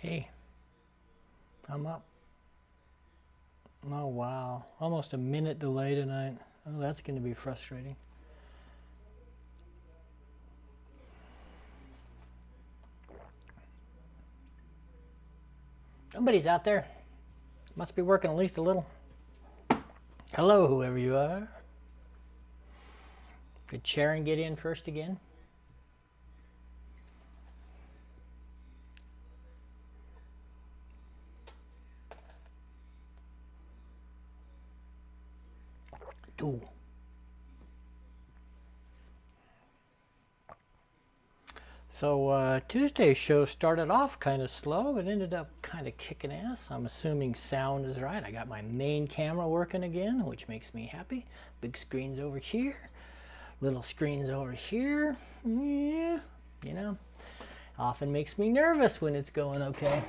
Hey, I'm up. Oh, wow. Almost a minute delay tonight. Oh, that's going to be frustrating. Somebody's out there. Must be working at least a little. Hello, whoever you are. Did Sharon get in first again? Two. So Tuesday's show started off kind of slow. It ended up kind of kicking ass. I'm assuming sound is right. I got my main camera working again, which makes me happy. Big screen's over here. Little screen's over here. Yeah, you know, often makes me nervous when it's going okay.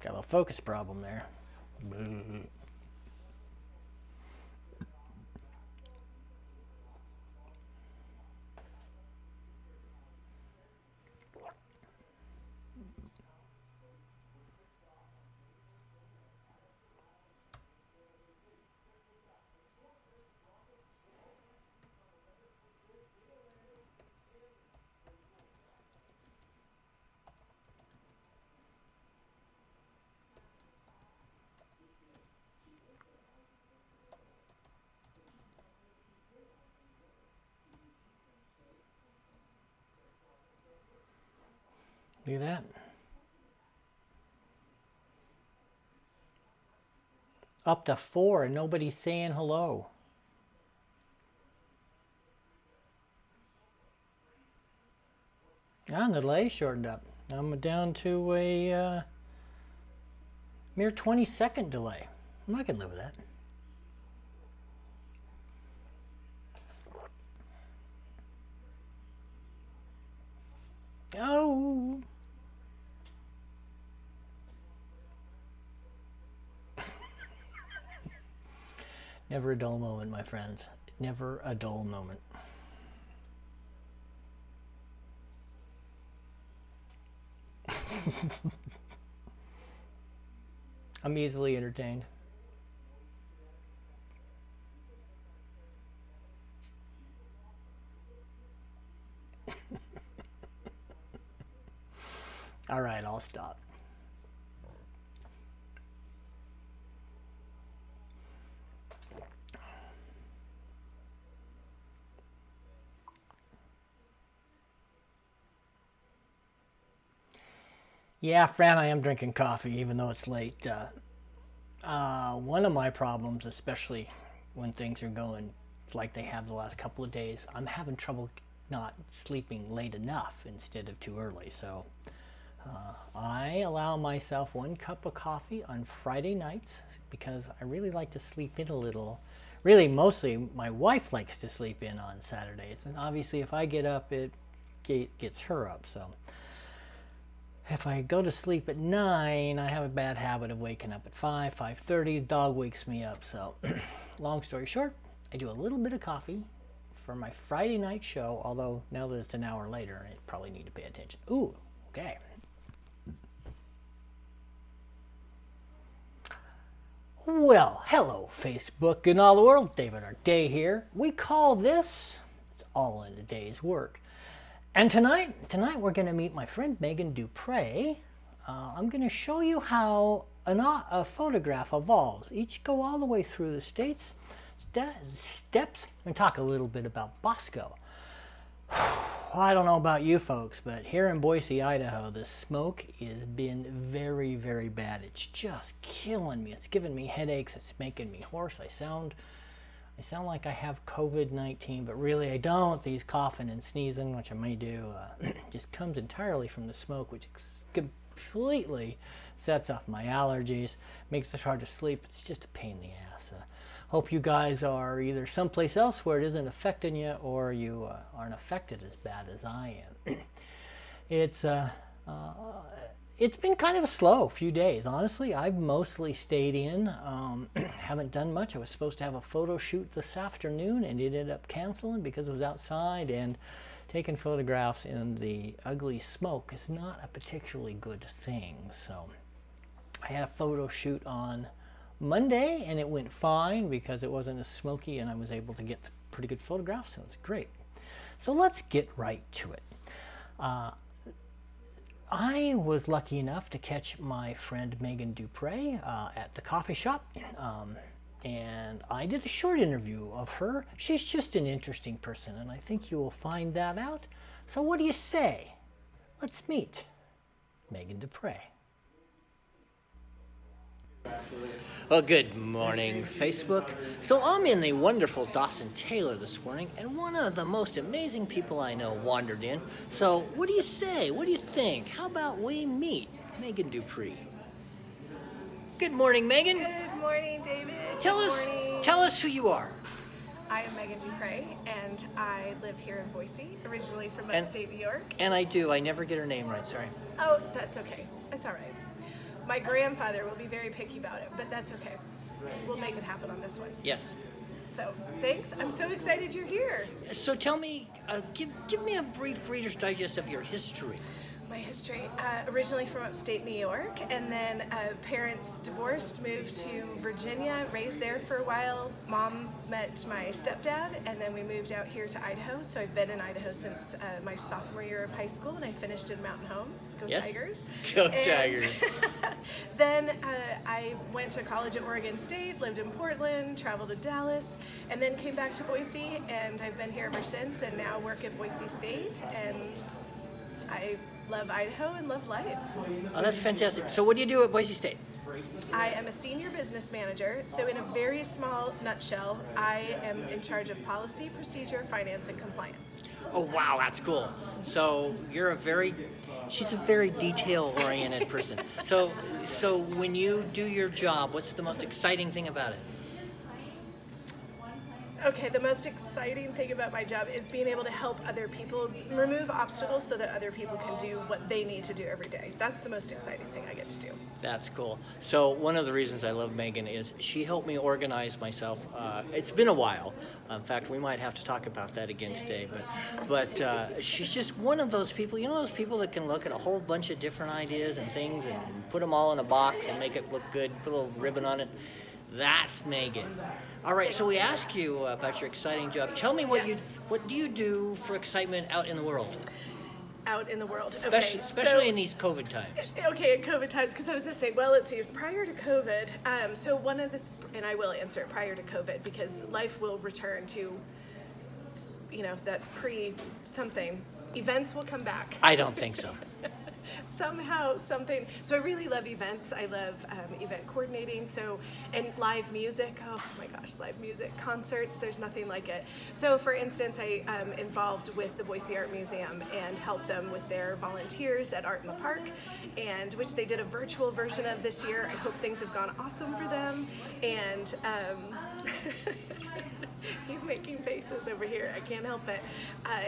Got a focus problem there. Look at that. Up to 4 and nobody's saying hello. And the delay shortened up. I'm down to a mere 20-second delay. I can live with that. Oh. Never a dull moment, my friends. Never a dull moment. I'm easily entertained. All right, I'll stop. Yeah, Fran, I am drinking coffee, even though it's late. One of my problems, especially when things are going like they have the last couple of days, I'm having trouble not sleeping late enough instead of too early. So I allow myself 1 cup of coffee on Friday nights because I really like to sleep in a little. Really, mostly my wife likes to sleep in on Saturdays. And obviously, if I get up, it gets her up. So if I go to sleep at 9, I have a bad habit of waking up at 5, 5:30. The dog wakes me up. So long story short, I do a little bit of coffee for my Friday night show, although now that it's an hour later, I probably need to pay attention. Ooh, okay. Well, hello, Facebook and all the world. David Day here. We call this, it's all in a day's work. And tonight we're going to meet my friend Megan Dupre. I'm going to show you how a photograph evolves. Each go all the way through the steps. And talk a little bit about Bosco. Well, I don't know about you folks, but here in Boise, Idaho, the smoke has been very, very bad. It's just killing me. It's giving me headaches. It's making me hoarse. I sound like I have COVID-19, but really I don't. These coughing and sneezing, which I may do, just comes entirely from the smoke, which completely sets off my allergies, makes it hard to sleep. It's just a pain in the ass. Hope you guys are either someplace else where it isn't affecting you, or you aren't affected as bad as I am. It's been kind of a slow few days. Honestly, I've mostly stayed in. Haven't done much. I was supposed to have a photo shoot this afternoon and it ended up canceling because it was outside, and taking photographs in the ugly smoke is not a particularly good thing. So I had a photo shoot on Monday, and it went fine because it wasn't as smoky, and I was able to get pretty good photographs, so it's great. So let's get right to it. I was lucky enough to catch my friend Megan Dupre at the coffee shop, and I did a short interview of her. She's just an interesting person, and I think you will find that out. So what do you say? Let's meet Megan Dupre. Well, good morning, Facebook. So I'm in the wonderful Dawson Taylor this morning, and one of the most amazing people I know wandered in. So what do you say? What do you think? How about we meet Megan Dupree? Good morning, Megan. Good morning, David. Tell us who you are. I am Megan Dupre, and I live here in Boise, originally from upstate New York. And I never get her name right, sorry. Oh, that's okay. It's all right. My grandfather will be very picky about it, but that's okay. We'll make it happen on this one. Yes. So, thanks. I'm so excited you're here. So tell me, give me a brief Reader's Digest of your history. My history, originally from upstate New York, and then parents divorced, moved to Virginia, raised there for a while. Mom met my stepdad, and then we moved out here to Idaho. So I've been in Idaho since my sophomore year of high school, and I finished in Mountain Home. Go yes. Tigers. Go Tigers. Then I went to college at Oregon State, lived in Portland, traveled to Dallas, and then came back to Boise, and I've been here ever since, and now work at Boise State, and I love Idaho and love life. Oh, that's fantastic. So what do you do at Boise State? I am a senior business manager. So in a very small nutshell, I am in charge of policy, procedure, finance, and compliance. Oh, wow, that's cool. So she's a very detail-oriented person. So when you do your job, what's the most exciting thing about it? Okay, the most exciting thing about my job is being able to help other people remove obstacles so that other people can do what they need to do every day. That's the most exciting thing I get to do. That's cool. So one of the reasons I love Megan is she helped me organize myself. It's been a while. In fact, we might have to talk about that again today. But she's just one of those people, you know those people that can look at a whole bunch of different ideas and things and put them all in a box and make it look good, put a little ribbon on it? That's Megan. All right, so we ask you about your exciting job. Tell me what do you do for excitement out in the world? Out in the world, especially in these COVID times. Okay, in COVID times, because I was going to say, well, let's see, prior to COVID, so one of the, and I will answer it prior to COVID, because life will return to, that pre-something. Events will come back. I don't think so. Somehow something, so I really love events. I love event coordinating, and live music. Oh my gosh, live music, concerts, there's nothing like it. So for instance, I am involved with the Boise Art Museum and help them with their volunteers at Art in the Park, and which they did a virtual version of this year. I hope things have gone awesome for them, and he's making faces over here, I can't help it.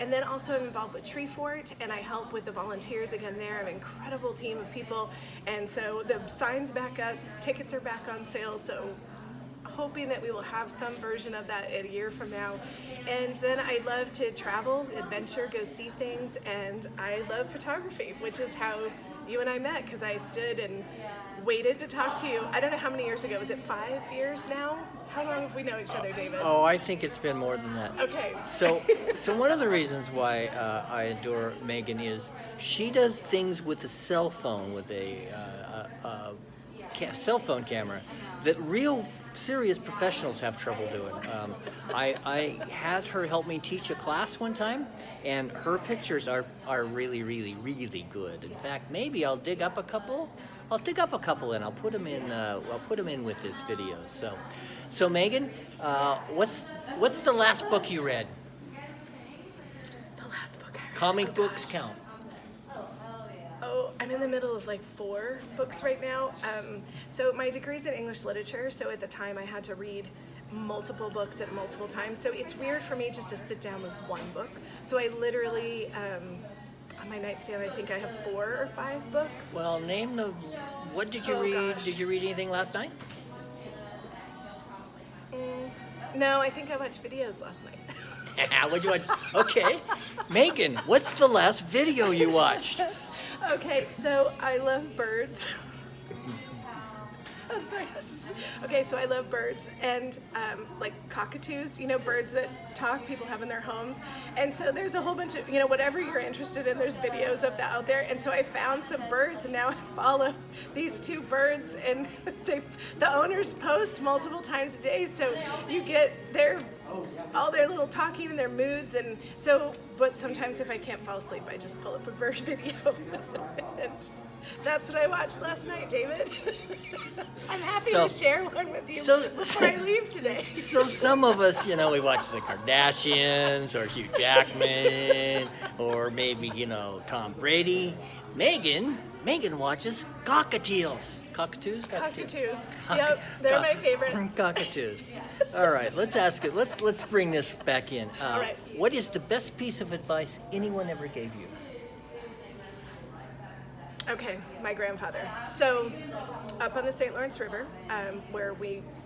And then also I'm involved with Tree Fort, and I help with the volunteers again there. I have an incredible team of people, and so the sign's back up, tickets are back on sale, so hoping that we will have some version of that a year from now. And then I love to travel, adventure, go see things, and I love photography, which is how you and I met, because I stood and waited to talk to you. I don't know how many years ago. Was it 5 years now? How long have we known each other, David? Oh, I think it's been more than that. Okay. So one of the reasons why I adore Megan is she does things with a cell phone, with a cell phone camera that real serious professionals have trouble doing. I had her help me teach a class one time, and her pictures are really, really, really good. In fact, maybe I'll dig up a couple. And I'll put them in with this video. So Megan, what's the last book you read? The last book I read. Comic books count. Oh, I'm in the middle of like 4 books right now. So my degree's in English literature, so at the time I had to read multiple books at multiple times. So it's weird for me just to sit down with one book. So I literally, on my nightstand, I think I have 4 or 5 books. Well, what did you read? Gosh. Did you read anything last night? No, I think I watched videos last night. What'd you watch? Okay. Megan, what's the last video you watched? Okay, so I love birds. Okay, so I love birds and like cockatoos, birds that talk, people have in their homes. And so there's a whole bunch of, whatever you're interested in, there's videos of that out there. And so I found some birds and now I follow these two birds and the owners post multiple times a day. So you get all their little talking and their moods. And so, but sometimes if I can't fall asleep, I just pull up a bird video. And that's what I watched last night, David. I'm happy to share one with you before I leave today. So some of us, we watch the Kardashians or Hugh Jackman or maybe, Tom Brady. Megan watches cockatiels. Cockatoos? Cockatoos. Yep, they're my favorites. Cockatoos. All right, let's ask it. Let's bring this back in. All right. What is the best piece of advice anyone ever gave you? Okay, my grandfather. So, up on the St. Lawrence River, where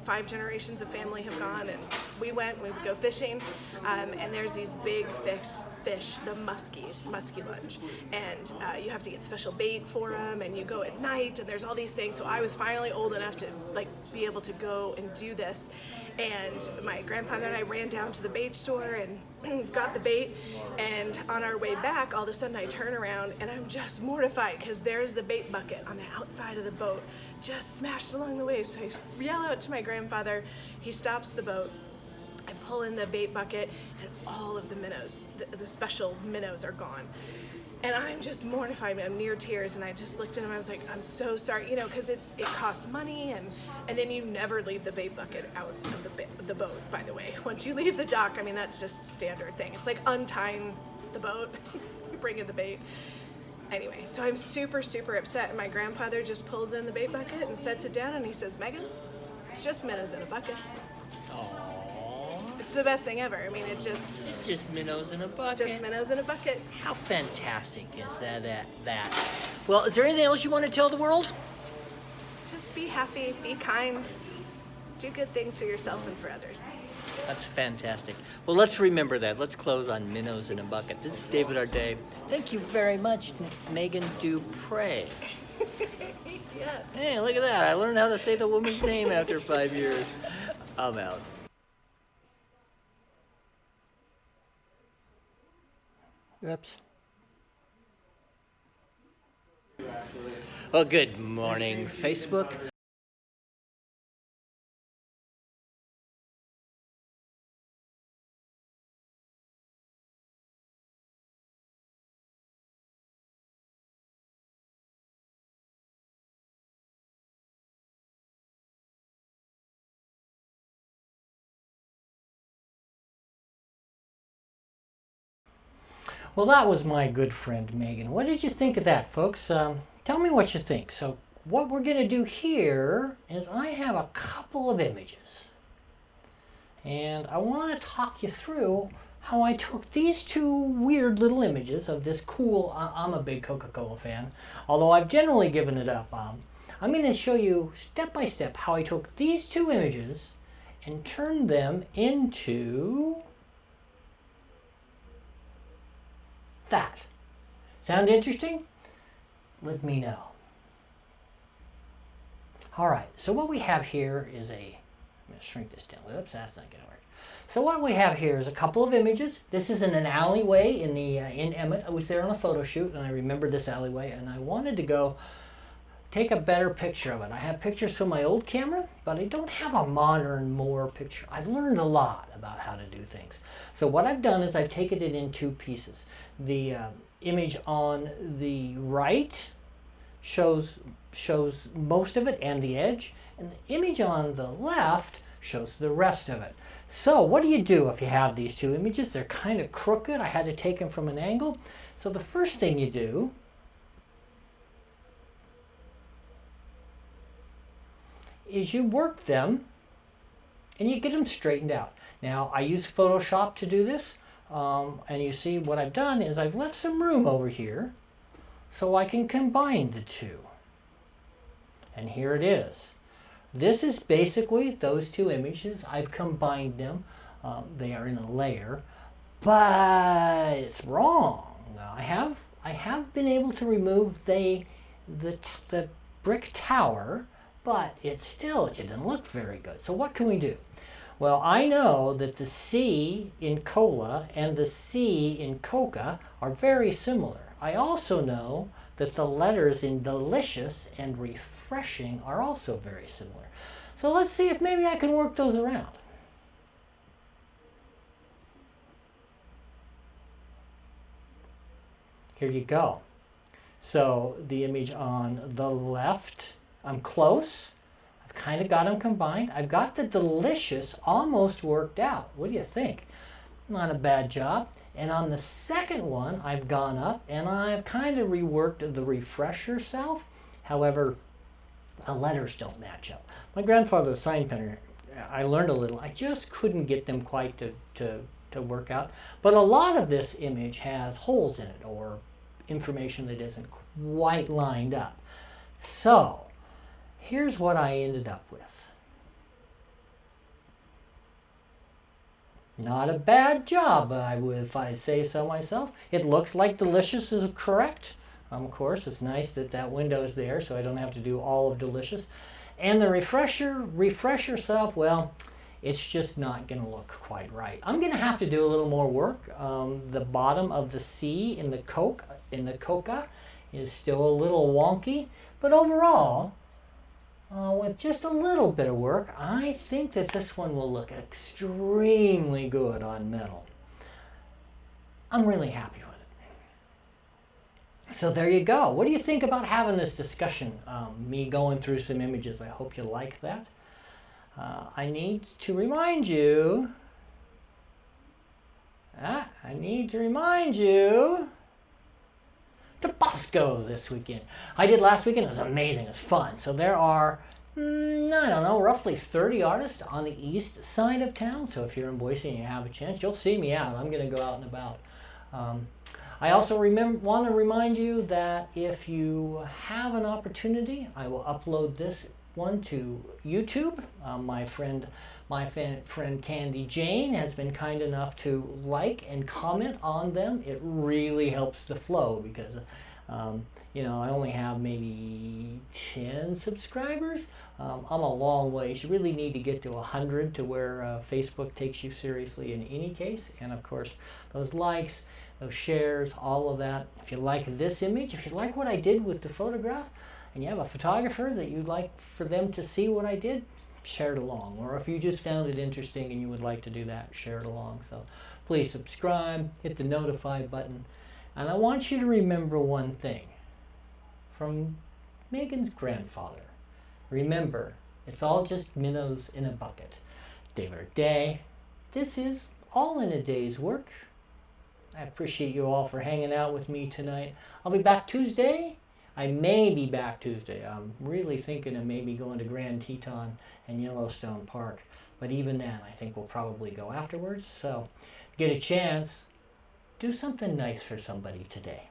5 generations of family have gone, and we would go fishing, and there's these big fish, the muskie lunch, and you have to get special bait for them, and you go at night, and there's all these things. So I was finally old enough to be able to go and do this, and my grandfather and I ran down to the bait store and got the bait, and on our way back, all of a sudden I turn around and I'm just mortified because there's the bait bucket on the outside of the boat, just smashed along the way. So I yell out to my grandfather, he stops the boat, I pull in the bait bucket, and all of the minnows, the special minnows, are gone. And I'm just mortified. I'm near tears, and I just looked at him. I was like, "I'm so sorry," because it costs money, and then you never leave the bait bucket out of the boat. By the way, once you leave the dock, that's just a standard thing. It's like untying the boat, you bring in the bait. Anyway, so I'm super, super upset, and my grandfather just pulls in the bait bucket and sets it down, and he says, "Megan, it's just minnows in a bucket." Aww. It's the best thing ever. It's just minnows in a bucket. Just minnows in a bucket. How fantastic is that? Well, is there anything else you want to tell the world? Just be happy, be kind, do good things for yourself and for others. That's fantastic. Well, let's remember that. Let's close on minnows in a bucket. This is David Arday. Thank you very much, Megan Dupre. Yes. Hey, look at that. I learned how to say the woman's name after 5 years. I'm out. Oops. Well, good morning, Facebook. Well, that was my good friend Megan. What did you think of that, folks? Tell me what you think. So what we're going to do here is I have a couple of images. And I want to talk you through how I took these two weird little images of this cool, I'm a big Coca-Cola fan, although I've generally given it up. I'm going to show you step by step how I took these two images and turned them into that. Sound interesting? Let me know. All right, so what we have here is I'm going to shrink this down. Whoops, that's not going to work. So what we have here is a couple of images. This is in an alleyway in Emmett. I was there on a photo shoot, and I remembered this alleyway, and I wanted to go take a better picture of it. I have pictures from my old camera, but I don't have a modern, more picture. I've learned a lot about how to do things. So what I've done is I've taken it in two pieces. The image on the right shows most of it and the edge, and the image on the left shows the rest of it. So what do you do if you have these two images? They're kind of crooked. I had to take them from an angle. So the first thing you do is you work them and you get them straightened out. Now I use Photoshop to do this, and you see what I've done is I've left some room over here so I can combine the two. And here it is. This is basically those two images. I've combined them. They are in a layer. but it's wrong. I have been able to remove the brick tower, but it didn't look very good. So what can we do? Well, I know that the C in cola and the C in coca are very similar. I also know that the letters in delicious and refreshing are also very similar. So let's see if maybe I can work those around. Here you go. So the image on the left, I'm close. I've kind of got them combined. I've got the delicious almost worked out. What do you think? Not a bad job. And on the second one, I've gone up and I've kind of reworked the refresher self. However, the letters don't match up. My grandfather's a sign painter. I learned a little. I just couldn't get them quite to work out. But a lot of this image has holes in it or information that isn't quite lined up. So here's what I ended up with. Not a bad job, if I say so myself. It looks like delicious is correct. Of course, it's nice that that window is there, so I don't have to do all of delicious. And the refresher self, well, it's just not going to look quite right. I'm going to have to do a little more work. The bottom of the C in the coca is still a little wonky, but overall, with just a little bit of work, I think that this one will look extremely good on metal. I'm really happy with it. So there you go. What do you think about having this discussion? Me going through some images. I hope you like that. I need to remind you to Bosco this weekend. I did last weekend. It was amazing. It was fun. So there are, I don't know, roughly 30 artists on the east side of town. So if you're in Boise and you have a chance, you'll see me out. I'm going to go out and about. I also want to remind you that if you have an opportunity, I will upload this one to YouTube. My friend Candy Jane has been kind enough to like and comment on them. It really helps the flow because I only have maybe 10 subscribers. I'm a long ways. You really need to get to 100 to where Facebook takes you seriously in any case. And of course, those likes, those shares, all of that. If you like this image, if you like what I did with the photograph, and you have a photographer that you'd like for them to see what I did, share it along. Or if you just found it interesting and you would like to do that, share it along. So please subscribe, hit the notify button. And I want you to remember one thing from Megan's grandfather. Remember, it's all just minnows in a bucket. David or Day, this is all in a day's work. I appreciate you all for hanging out with me tonight. I'll be back Tuesday. I may be back Tuesday. I'm really thinking of maybe going to Grand Teton and Yellowstone Park. But even then, I think we'll probably go afterwards. So, get a chance, do something nice for somebody today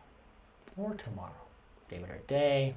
or tomorrow. David or Day.